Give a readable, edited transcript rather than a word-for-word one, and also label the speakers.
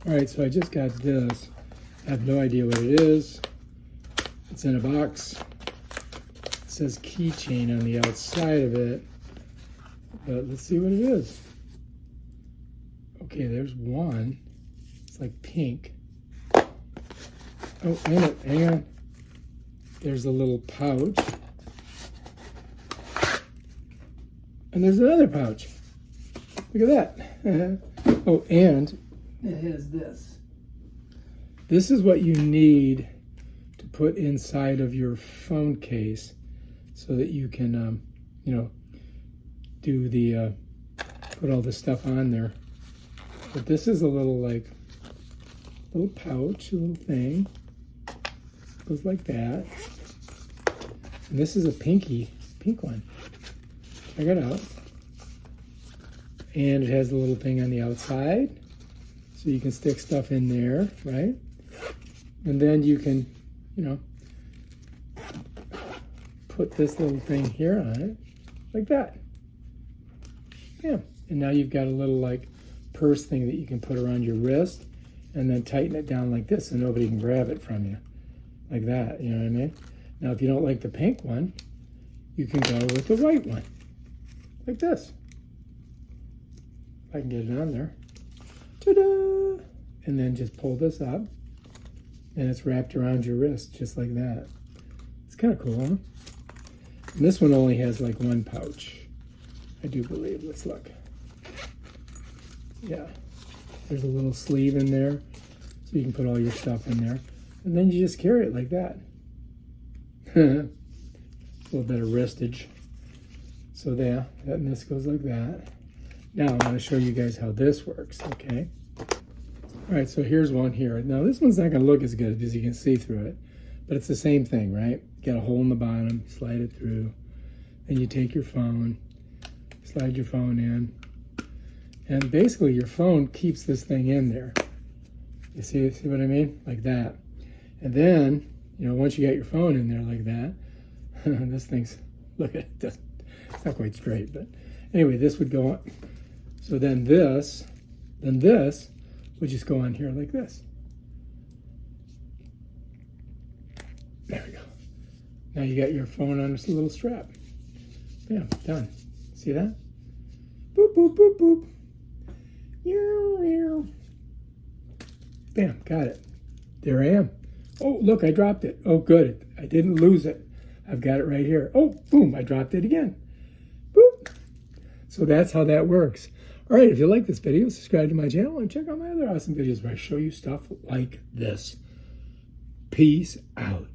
Speaker 1: All right, so I just got this. I have no idea what it is. It's in a box. It says keychain on the outside of it, but let's see what it is. Okay, there's one. It's like pink. Oh, hang on. There's a little pouch. And there's another pouch. Look at that. Oh, and it has this. This is what you need to put inside of your phone case so that you can, you know, do the, put all the stuff on there. But this is a little, like, little pouch, a little thing. Goes like that. And this is a pink one. Check it out. And it has a little thing on the outside, so you can stick stuff in there, right? And then you can, you know, put this little thing here on it, like that. Yeah. And now you've got a little, like, purse thing that you can put around your wrist and then tighten it down like this so nobody can grab it from you. Like that, you know what I mean? Now, if you don't like the pink one, you can go with the white one. Like this. If I can get it on there. Ta-da! And then just pull this up. And it's wrapped around your wrist, just like that. It's kind of cool, huh? And this one only has like one pouch, I do believe. Let's look. Yeah. There's a little sleeve in there, so you can put all your stuff in there. And then you just carry it like that. A little bit of wristage. So there, and this goes like that. Now I'm going to show you guys how this works, okay? All right, so here's one here. Now this one's not going to look as good because you can see through it, but it's the same thing, right? You got a hole in the bottom, slide it through, then you take your phone, slide your phone in, and basically your phone keeps this thing in there. You see what I mean? Like that. And then, you know, once you got your phone in there like that, this thing's, look at it, it's not quite straight, but anyway, this would go on. So then this would just go on here like this. There we go. Now you got your phone on this little strap. Bam, done. See that? Boop, boop, boop, boop. Bam, got it. There I am. Oh, look, I dropped it. Oh, good. I didn't lose it. I've got it right here. Oh, boom, I dropped it again. Boop. So that's how that works. All right, if you like this video, subscribe to my channel and check out my other awesome videos where I show you stuff like this. Peace out.